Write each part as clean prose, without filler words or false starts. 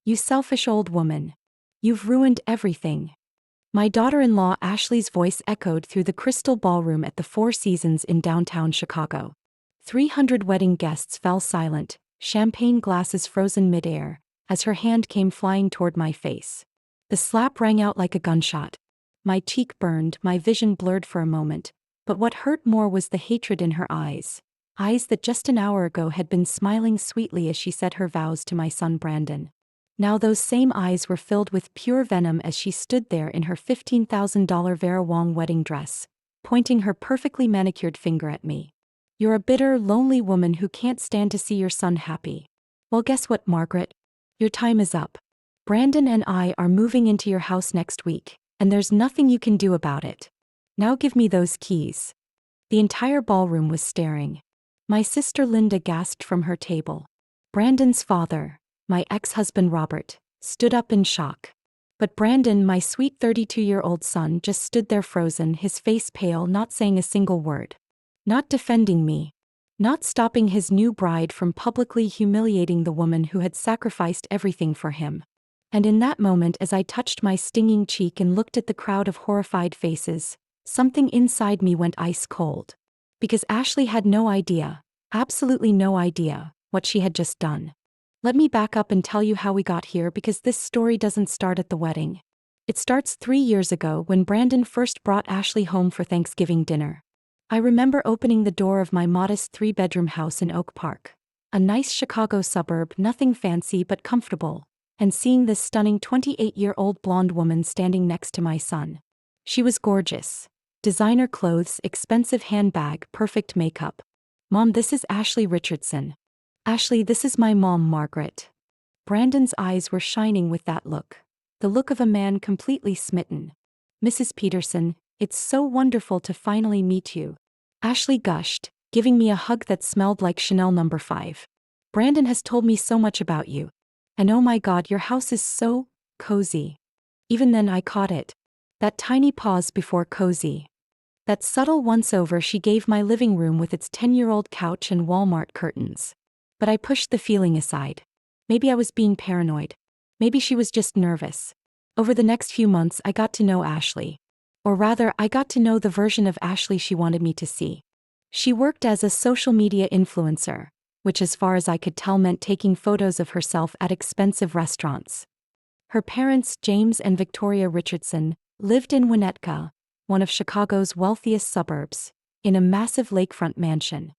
You selfish old woman. You've ruined everything. My daughter-in-law Ashley's voice echoed through the crystal ballroom at the Four Seasons in downtown Chicago. 300 wedding guests fell silent, champagne glasses frozen midair, as her hand came flying toward my face. The slap rang out like a gunshot. My cheek burned, my vision blurred for a moment, but what hurt more was the hatred in her eyes. Eyes that just an hour ago had been smiling sweetly as she said her vows to my son Brandon. Now those same eyes were filled with pure venom as she stood there in her $15,000 Vera Wang wedding dress, pointing her perfectly manicured finger at me. You're a bitter, lonely woman who can't stand to see your son happy. Well, guess what, Margaret? Your time is up. Brandon and I are moving into your house next week, and there's nothing you can do about it. Now give me those keys. The entire ballroom was staring. My sister Linda gasped from her table. Brandon's father, my ex-husband Robert, stood up in shock. But Brandon, my sweet 32-year-old son, just stood there frozen, his face pale, not saying a single word. Not defending me. Not stopping his new bride from publicly humiliating the woman who had sacrificed everything for him. And in that moment, as I touched my stinging cheek and looked at the crowd of horrified faces, something inside me went ice cold. Because Ashley had no idea, absolutely no idea, what she had just done. Let me back up and tell you how we got here, because this story doesn't start at the wedding. It starts 3 years ago when Brandon first brought Ashley home for Thanksgiving dinner. I remember opening the door of my modest 3-bedroom house in Oak Park, a nice Chicago suburb, nothing fancy but comfortable, and seeing this stunning 28-year-old blonde woman standing next to my son. She was gorgeous. Designer clothes, expensive handbag, perfect makeup. Mom, this is Ashley Richardson. Ashley, this is my mom, Margaret. Brandon's eyes were shining with that look. The look of a man completely smitten. Mrs. Peterson, it's so wonderful to finally meet you. Ashley gushed, giving me a hug that smelled like Chanel No. 5. Brandon has told me so much about you. And oh my God, your house is so cozy. Even then I caught it. That tiny pause before cozy. That subtle once-over she gave my living room with its 10-year-old couch and Walmart curtains. But I pushed the feeling aside. Maybe I was being paranoid. Maybe she was just nervous. Over the next few months I got to know Ashley. Or rather, I got to know the version of Ashley she wanted me to see. She worked as a social media influencer, which as far as I could tell meant taking photos of herself at expensive restaurants. Her parents, James and Victoria Richardson, lived in Winnetka, one of Chicago's wealthiest suburbs, in a massive lakefront mansion.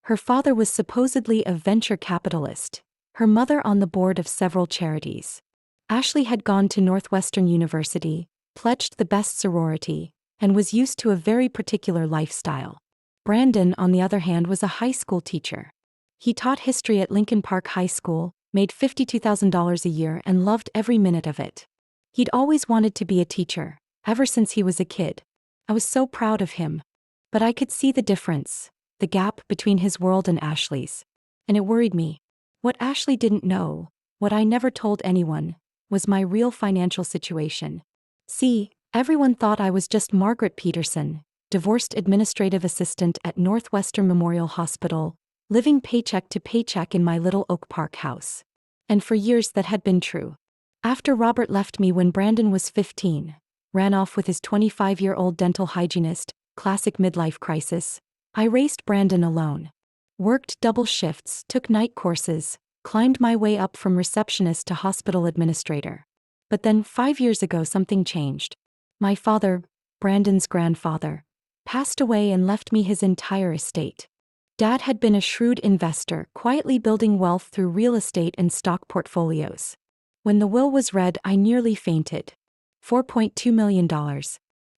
Her father was supposedly a venture capitalist, her mother on the board of several charities. Ashley had gone to Northwestern University, pledged the best sorority, and was used to a very particular lifestyle. Brandon, on the other hand, was a high school teacher. He taught history at Lincoln Park High School, made $52,000 a year, and loved every minute of it. He'd always wanted to be a teacher, ever since he was a kid. I was so proud of him. But I could see the difference, the gap between his world and Ashley's. And it worried me. What Ashley didn't know, what I never told anyone, was my real financial situation. See, everyone thought I was just Margaret Peterson, divorced administrative assistant at Northwestern Memorial Hospital, living paycheck to paycheck in my little Oak Park house. And for years that had been true. After Robert left me when Brandon was 15, ran off with his 25-year-old dental hygienist, classic midlife crisis, I raised Brandon alone. Worked double shifts, took night courses, climbed my way up from receptionist to hospital administrator. But then 5 years ago something changed. My father, Brandon's grandfather, passed away and left me his entire estate. Dad had been a shrewd investor, quietly building wealth through real estate and stock portfolios. When the will was read, I nearly fainted. $4.2 million.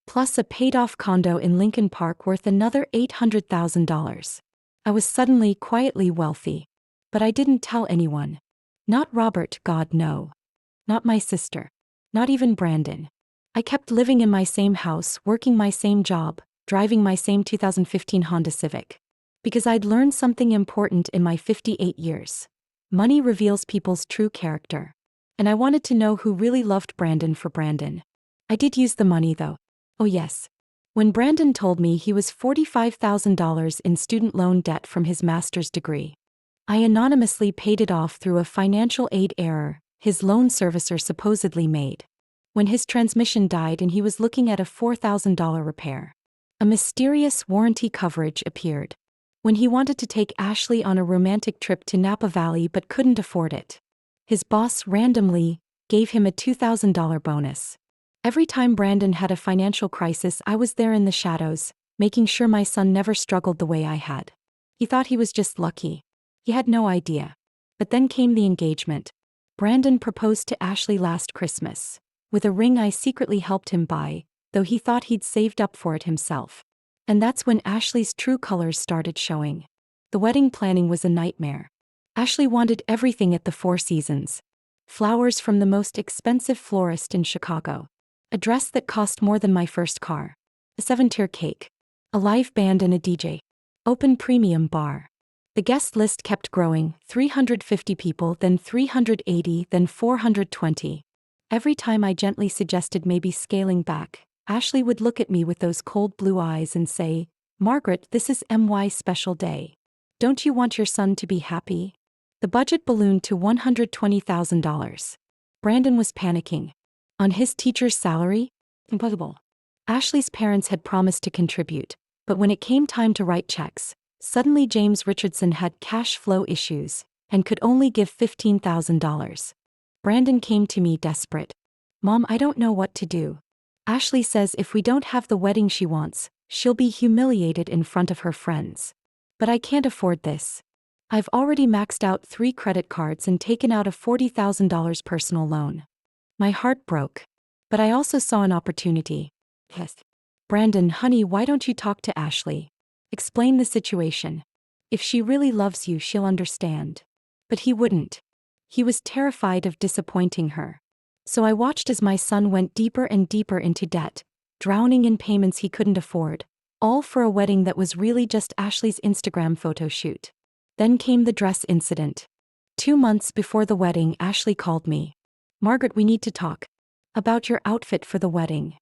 Plus a paid-off condo in Lincoln Park worth another $800,000. I was suddenly quietly wealthy. But I didn't tell anyone. Not Robert, God no. Not my sister. Not even Brandon. I kept living in my same house, working my same job, driving my same 2015 Honda Civic. Because I'd learned something important in my 58 years. Money reveals people's true character. And I wanted to know who really loved Brandon for Brandon. I did use the money though. Oh yes. When Brandon told me he was $45,000 in student loan debt from his master's degree, I anonymously paid it off through a financial aid error, his loan servicer supposedly made. When his transmission died and he was looking at a $4,000 repair, a mysterious warranty coverage appeared. When he wanted to take Ashley on a romantic trip to Napa Valley but couldn't afford it, his boss randomly gave him a $2,000 bonus. Every time Brandon had a financial crisis, I was there in the shadows, making sure my son never struggled the way I had. He thought he was just lucky. He had no idea. But then came the engagement. Brandon proposed to Ashley last Christmas, with a ring I secretly helped him buy, though he thought he'd saved up for it himself. And that's when Ashley's true colors started showing. The wedding planning was a nightmare. Ashley wanted everything at the Four Seasons. Flowers from the most expensive florist in Chicago. A dress that cost more than my first car. A 7-tier cake. A live band and a DJ. Open premium bar. The guest list kept growing, 350 people, then 380, then 420. Every time I gently suggested maybe scaling back, Ashley would look at me with those cold blue eyes and say, "Margaret, this is my special day. Don't you want your son to be happy?" The budget ballooned to $120,000. Brandon was panicking. On his teacher's salary? Impossible. Ashley's parents had promised to contribute, but when it came time to write checks, suddenly James Richardson had cash flow issues and could only give $15,000. Brandon came to me desperate. "Mom, I don't know what to do. Ashley says if we don't have the wedding she wants, she'll be humiliated in front of her friends. But I can't afford this. I've already maxed out 3 credit cards and taken out a $40,000 personal loan." My heart broke. But I also saw an opportunity. Yes. "Brandon, honey, why don't you talk to Ashley? Explain the situation. If she really loves you, she'll understand." But he wouldn't. He was terrified of disappointing her. So I watched as my son went deeper and deeper into debt, drowning in payments he couldn't afford, all for a wedding that was really just Ashley's Instagram photo shoot. Then came the dress incident. 2 months before the wedding, Ashley called me. "Margaret, we need to talk. About your outfit for the wedding."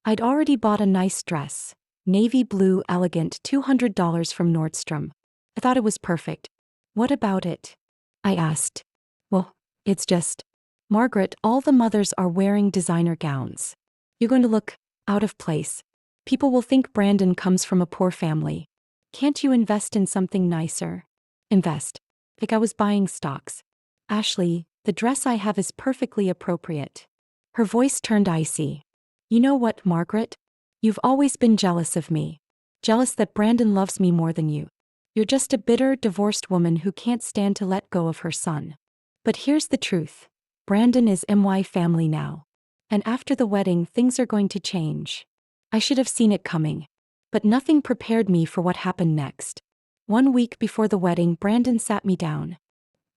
I'd already bought a nice dress, navy blue, elegant, $200 from Nordstrom. I thought it was perfect. "What about it?" I asked. "Well, it's just, Margaret, all the mothers are wearing designer gowns. You're going to look out of place. People will think Brandon comes from a poor family. Can't you invest in something nicer?" Invest? Like I was buying stocks. "Ashley, the dress I have is perfectly appropriate." Her voice turned icy. "You know what, Margaret? You've always been jealous of me. Jealous that Brandon loves me more than you. You're just a bitter, divorced woman who can't stand to let go of her son. But here's the truth. Brandon is my family now. And after the wedding, things are going to change." I should have seen it coming. But nothing prepared me for what happened next. 1 week before the wedding, Brandon sat me down.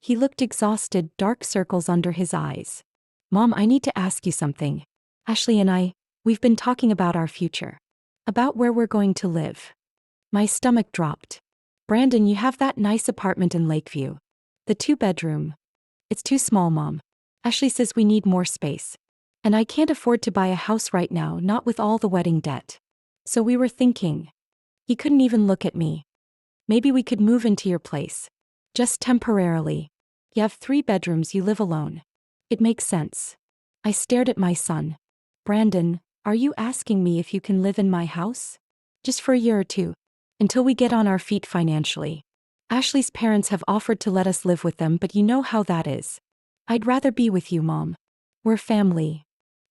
He looked exhausted, dark circles under his eyes. "Mom, I need to ask you something. Ashley and we've been talking about our future. About where we're going to live." My stomach dropped. "Brandon, you have that nice apartment in Lakeview. The 2-bedroom. It's too small, Mom. Ashley says we need more space. And I can't afford to buy a house right now, not with all the wedding debt. So we were thinking." He couldn't even look at me. "Maybe we could move into your place. Just temporarily. You have 3 bedrooms, you live alone. It makes sense." I stared at my son. "Brandon, are you asking me if you can live in my house? Just for a year or 2. Until we get on our feet financially. Ashley's parents have offered to let us live with them, but you know how that is. I'd rather be with you, Mom. We're family."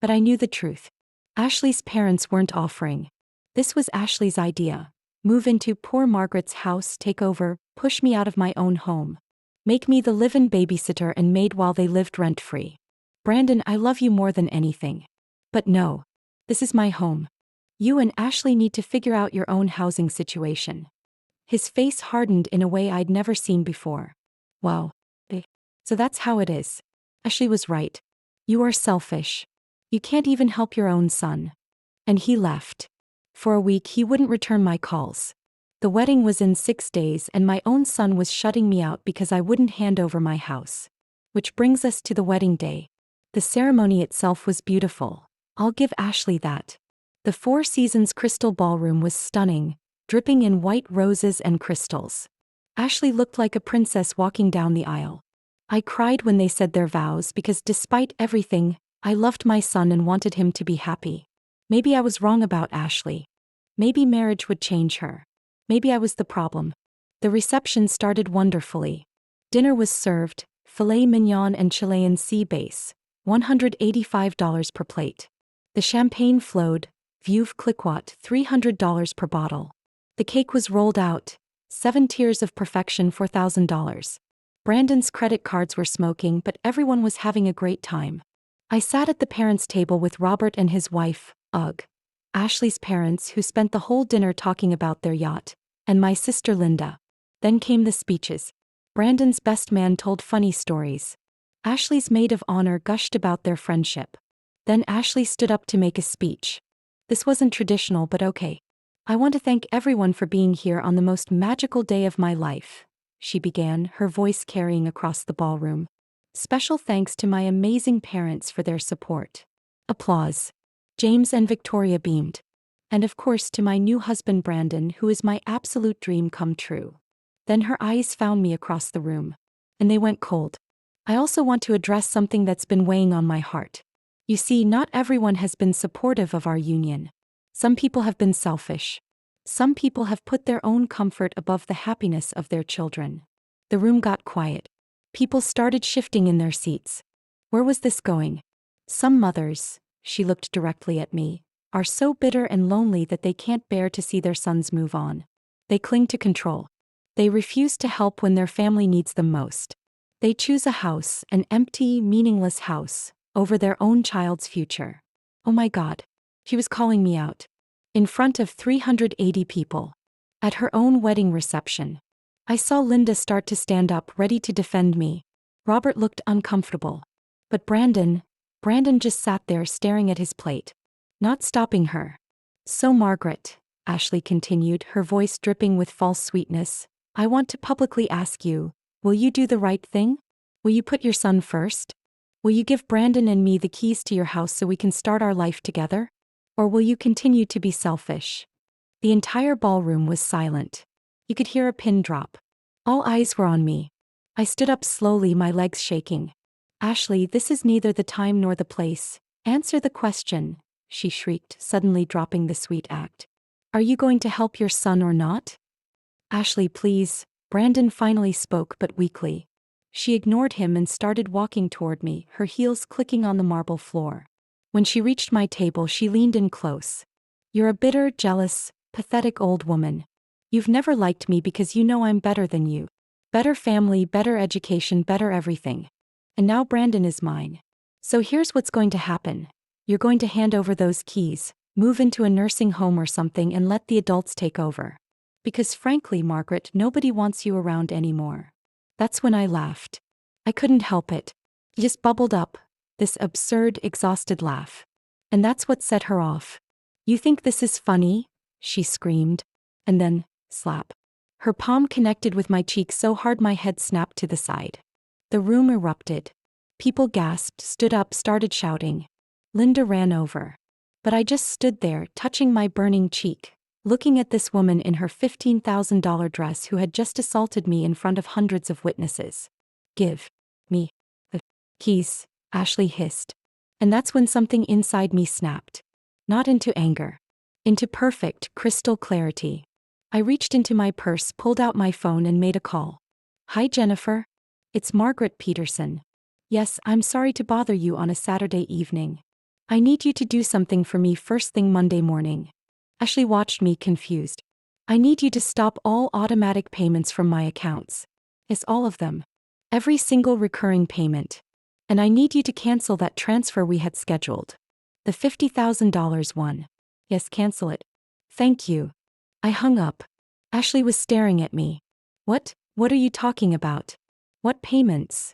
But I knew the truth. Ashley's parents weren't offering. This was Ashley's idea. Move into poor Margaret's house, take over, push me out of my own home. Make me the live-in babysitter and maid while they lived rent-free. "Brandon, I love you more than anything. But no. This is my home. You and Ashley need to figure out your own housing situation." His face hardened in a way I'd never seen before. "Wow. So that's how it is. Ashley was right. You are selfish. You can't even help your own son." And he left. For a week he wouldn't return my calls. The wedding was in 6 days and my own son was shutting me out because I wouldn't hand over my house. Which brings us to the wedding day. The ceremony itself was beautiful. I'll give Ashley that. The Four Seasons crystal ballroom was stunning, dripping in white roses and crystals. Ashley looked like a princess walking down the aisle. I cried when they said their vows because despite everything, I loved my son and wanted him to be happy. Maybe I was wrong about Ashley. Maybe marriage would change her. Maybe I was the problem. The reception started wonderfully. Dinner was served, filet mignon and Chilean sea bass, $185 per plate. The champagne flowed, Veuve Clicquot, $300 per bottle. The cake was rolled out, 7 tiers of perfection, $4,000. Brandon's credit cards were smoking, but everyone was having a great time. I sat at the parents' table with Robert and his wife, Ashley's parents, who spent the whole dinner talking about their yacht, and my sister Linda. Then came the speeches. Brandon's best man told funny stories. Ashley's maid of honor gushed about their friendship. Then Ashley stood up to make a speech. This wasn't traditional, but okay. I want to thank everyone for being here on the most magical day of my life, she began, her voice carrying across the ballroom. Special thanks to my amazing parents for their support. Applause. James and Victoria beamed. And of course to my new husband Brandon, who is my absolute dream come true. Then her eyes found me across the room. And they went cold. I also want to address something that's been weighing on my heart. You see, not everyone has been supportive of our union. Some people have been selfish. Some people have put their own comfort above the happiness of their children. The room got quiet. People started shifting in their seats. Where was this going? Some mothers, she looked directly at me, are so bitter and lonely that they can't bear to see their sons move on. They cling to control. They refuse to help when their family needs them most. They choose a house, an empty, meaningless house, over their own child's future. Oh my God. She was calling me out. In front of 380 people. At her own wedding reception. I saw Linda start to stand up, ready to defend me. Robert looked uncomfortable. But Brandon just sat there staring at his plate. Not stopping her. So Margaret, Ashley continued, her voice dripping with false sweetness, I want to publicly ask you, will you do the right thing? Will you put your son first? Will you give Brandon and me the keys to your house so we can start our life together? Or will you continue to be selfish? The entire ballroom was silent. You could hear a pin drop. All eyes were on me. I stood up slowly, my legs shaking. Ashley, this is neither the time nor the place. Answer the question, she shrieked, suddenly dropping the sweet act. Are you going to help your son or not? Ashley, please, Brandon finally spoke, but weakly. She ignored him and started walking toward me, her heels clicking on the marble floor. When she reached my table, she leaned in close. You're a bitter, jealous, pathetic old woman. You've never liked me because you know I'm better than you. Better family, better education, better everything. And now Brandon is mine. So here's what's going to happen. You're going to hand over those keys, move into a nursing home or something and let the adults take over. Because frankly, Margaret, nobody wants you around anymore. That's when I laughed. I couldn't help it. It just bubbled up, this absurd, exhausted laugh. And that's what set her off. You think this is funny? She screamed. And then, slap. Her palm connected with my cheek so hard my head snapped to the side. The room erupted. People gasped, stood up, started shouting. Linda ran over. But I just stood there, touching my burning cheek, looking at this woman in her $15,000 dress who had just assaulted me in front of hundreds of witnesses. Give me the keys, Ashley hissed. And that's when something inside me snapped. Not into anger. Into perfect, crystal clarity. I reached into my purse, pulled out my phone and made a call. Hi Jennifer. It's Margaret Peterson. Yes, I'm sorry to bother you on a Saturday evening. I need you to do something for me first thing Monday morning. Ashley watched me confused. I need you to stop all automatic payments from my accounts. It's all of them. Every single recurring payment. And I need you to cancel that transfer we had scheduled. The $50,000 one. Yes, cancel it. Thank you. I hung up. Ashley was staring at me. What are you talking about? What payments?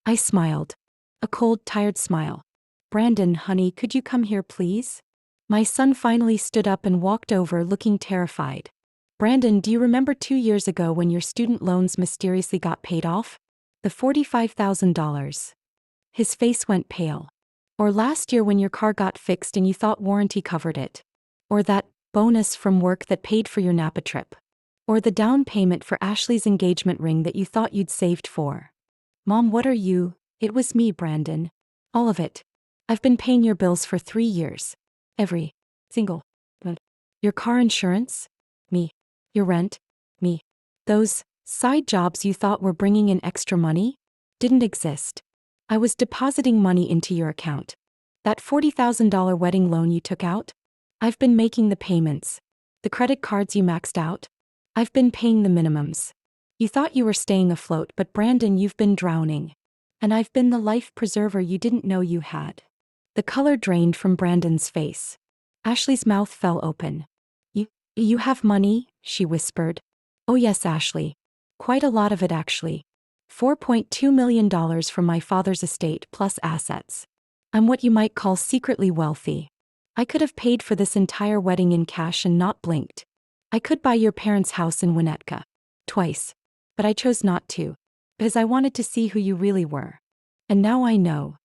I smiled. A cold, tired smile. Brandon, honey, could you come here please? My son finally stood up and walked over looking terrified. Brandon, do you remember 2 years ago when your student loans mysteriously got paid off? The $45,000. His face went pale. Or last year when your car got fixed and you thought warranty covered it. Or that bonus from work that paid for your Napa trip. Or the down payment for Ashley's engagement ring that you thought you'd saved for. Mom, what are you? It was me, Brandon. All of it. I've been paying your bills for 3 years. Every single. But your car insurance? Me. Your rent? Me. Those side jobs you thought were bringing in extra money? Didn't exist. I was depositing money into your account. That $40,000 wedding loan you took out? I've been making the payments. The credit cards you maxed out? I've been paying the minimums. You thought you were staying afloat, but Brandon, you've been drowning. And I've been the life preserver you didn't know you had. The color drained from Brandon's face. Ashley's mouth fell open. You have money? She whispered. Oh yes, Ashley. Quite a lot of it actually. $4.2 million from my father's estate plus assets. I'm what you might call secretly wealthy. I could have paid for this entire wedding in cash and not blinked. I could buy your parents' house in Winnetka. Twice. But I chose not to. Because I wanted to see who you really were. And now I know.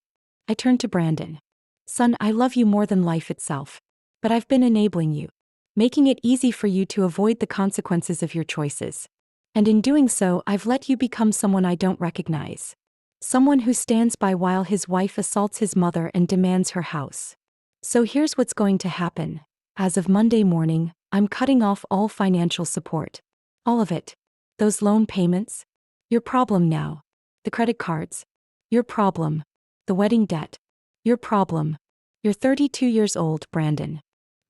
I turned to Brandon. Son, I love you more than life itself. But I've been enabling you. Making it easy for you to avoid the consequences of your choices. And in doing so, I've let you become someone I don't recognize. Someone who stands by while his wife assaults his mother and demands her house. So here's what's going to happen. As of Monday morning, I'm cutting off all financial support. All of it. Those loan payments? Your problem now. The credit cards? Your problem. The wedding debt? Your problem. You're 32 years old, Brandon.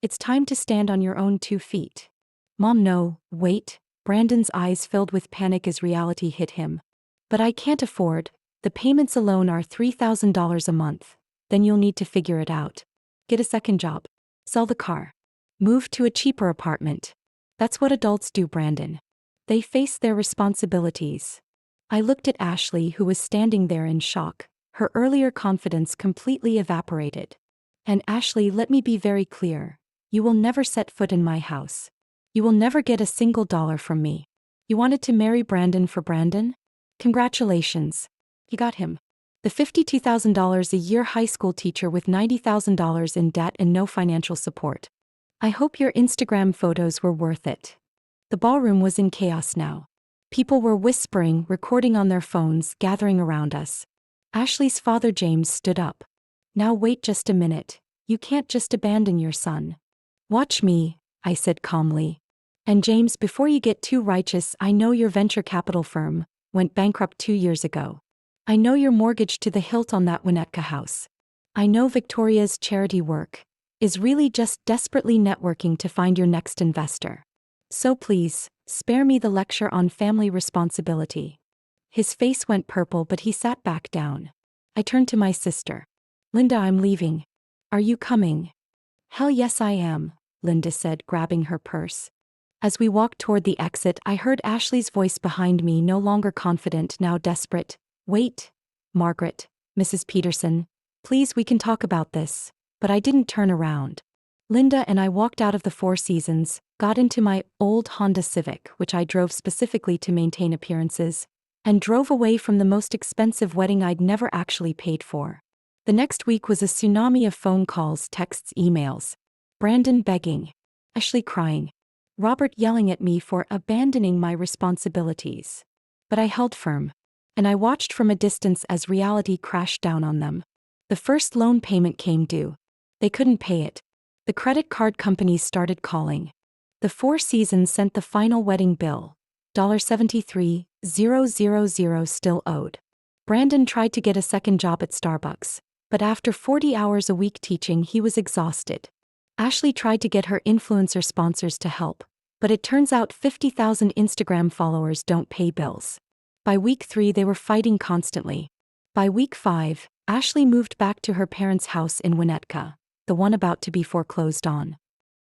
It's time to stand on your own 2 feet. Mom, no, wait. Brandon's eyes filled with panic as reality hit him. But I can't afford. The payments alone are $3,000 a month. Then you'll need to figure it out. Get a second job. Sell the car. Move to a cheaper apartment. That's what adults do, Brandon. They face their responsibilities. I looked at Ashley, who was standing there in shock. Her earlier confidence completely evaporated. And Ashley, let me be very clear. You will never set foot in my house. You will never get a single dollar from me. You wanted to marry Brandon for Brandon? Congratulations. You got him. The $52,000 a year high school teacher with $90,000 in debt and no financial support. I hope your Instagram photos were worth it. The ballroom was in chaos now. People were whispering, recording on their phones, gathering around us. Ashley's father, James, stood up. Now wait just a minute. You can't just abandon your son. Watch me, I said calmly. And James, before you get too righteous, I know your venture capital firm went bankrupt 2 years ago. I know you're mortgaged to the hilt on that Winnetka house. I know Victoria's charity work is really just desperately networking to find your next investor. So please, spare me the lecture on family responsibility. His face went purple, but he sat back down. I turned to my sister. Linda, I'm leaving. Are you coming? Hell yes I am, Linda said, grabbing her purse. As we walked toward the exit, I heard Ashley's voice behind me, no longer confident, now desperate. Wait, Margaret, Mrs. Peterson, please, we can talk about this. But I didn't turn around. Linda and I walked out of the Four Seasons, got into my old Honda Civic, which I drove specifically to maintain appearances, and drove away from the most expensive wedding I'd never actually paid for. The next week was a tsunami of phone calls, texts, emails. Brandon begging. Ashley crying. Robert yelling at me for abandoning my responsibilities. But I held firm. And I watched from a distance as reality crashed down on them. The first loan payment came due. They couldn't pay it. The credit card companies started calling. The Four Seasons sent the final wedding bill. $73,000 still owed. Brandon tried to get a second job at Starbucks, but after 40 hours a week teaching, he was exhausted. Ashley tried to get her influencer sponsors to help, but it turns out 50,000 Instagram followers don't pay bills. By week 3, they were fighting constantly. By week 5, Ashley moved back to her parents' house in Winnetka, the one about to be foreclosed on.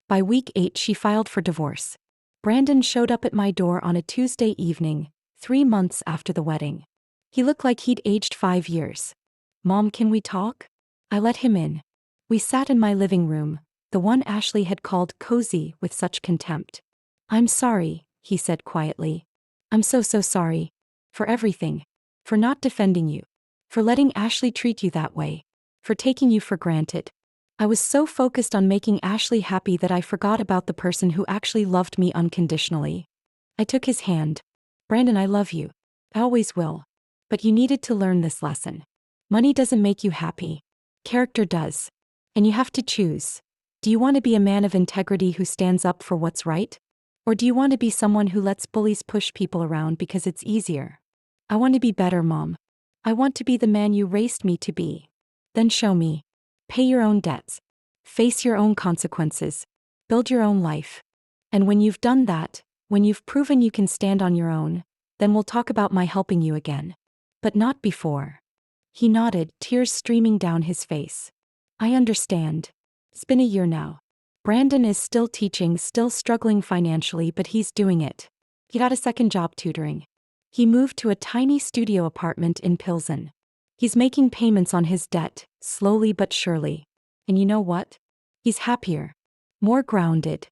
By week 8, she filed for divorce. Brandon showed up at my door on a Tuesday evening, 3 months after the wedding. He looked like he'd aged 5 years. Mom, can we talk? I let him in. We sat in my living room, the one Ashley had called cozy with such contempt. I'm sorry, he said quietly. I'm so sorry. For everything. For not defending you. For letting Ashley treat you that way. For taking you for granted. I was so focused on making Ashley happy that I forgot about the person who actually loved me unconditionally. I took his hand. Brandon, I love you. I always will. But you needed to learn this lesson. Money doesn't make you happy. Character does. And you have to choose. Do you want to be a man of integrity who stands up for what's right? Or do you want to be someone who lets bullies push people around because it's easier? I want to be better, Mom. I want to be the man you raised me to be. Then show me. Pay your own debts. Face your own consequences. Build your own life. And when you've done that, when you've proven you can stand on your own, then we'll talk about my helping you again. But not before. He nodded, tears streaming down his face. I understand. It's been a year now. Brandon is still teaching, still struggling financially, but he's doing it. He got a second job tutoring. He moved to a tiny studio apartment in Pilsen. He's making payments on his debt, slowly but surely. And you know what? He's happier. More grounded.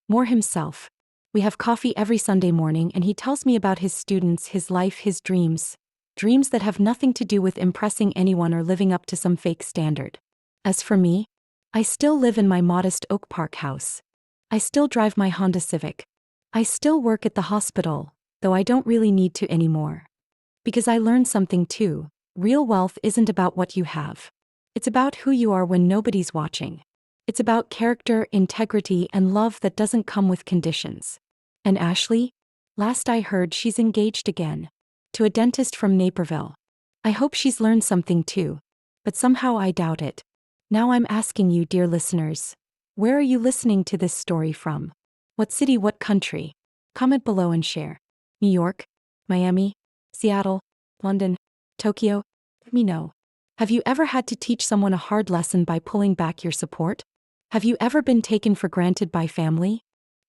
More himself. We have coffee every Sunday morning and he tells me about his students, his life, his dreams. Dreams that have nothing to do with impressing anyone or living up to some fake standard. As for me, I still live in my modest Oak Park house. I still drive my Honda Civic. I still work at the hospital, though I don't really need to anymore. Because I learned something too. Real wealth isn't about what you have. It's about who you are when nobody's watching. It's about character, integrity, and love that doesn't come with conditions. And Ashley? Last I heard, she's engaged again. To a dentist from Naperville. I hope she's learned something too. But somehow I doubt it. Now I'm asking you, dear listeners, where are you listening to this story from? What city, what country? Comment below and share. New York? Miami? Seattle? London? Tokyo? Let me know. Have you ever had to teach someone a hard lesson by pulling back your support? Have you ever been taken for granted by family?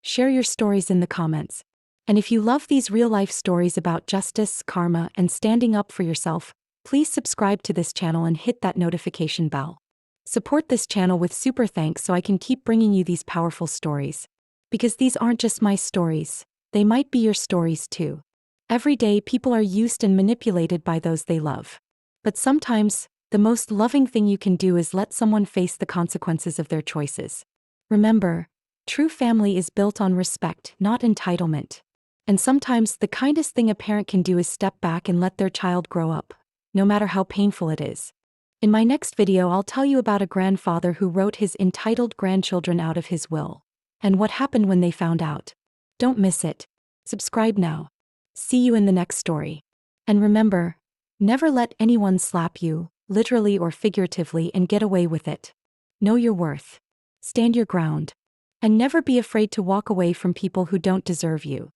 Share your stories in the comments. And if you love these real-life stories about justice, karma, and standing up for yourself, please subscribe to this channel and hit that notification bell. Support this channel with super thanks so I can keep bringing you these powerful stories. Because these aren't just my stories, they might be your stories too. Every day people are used and manipulated by those they love. But sometimes, the most loving thing you can do is let someone face the consequences of their choices. Remember, true family is built on respect, not entitlement. And sometimes the kindest thing a parent can do is step back and let their child grow up, no matter how painful it is. In my next video, I'll tell you about a grandfather who wrote his entitled grandchildren out of his will, and what happened when they found out. Don't miss it. Subscribe now. See you in the next story. And remember, never let anyone slap you, literally or figuratively, and get away with it. Know your worth. Stand your ground. And never be afraid to walk away from people who don't deserve you.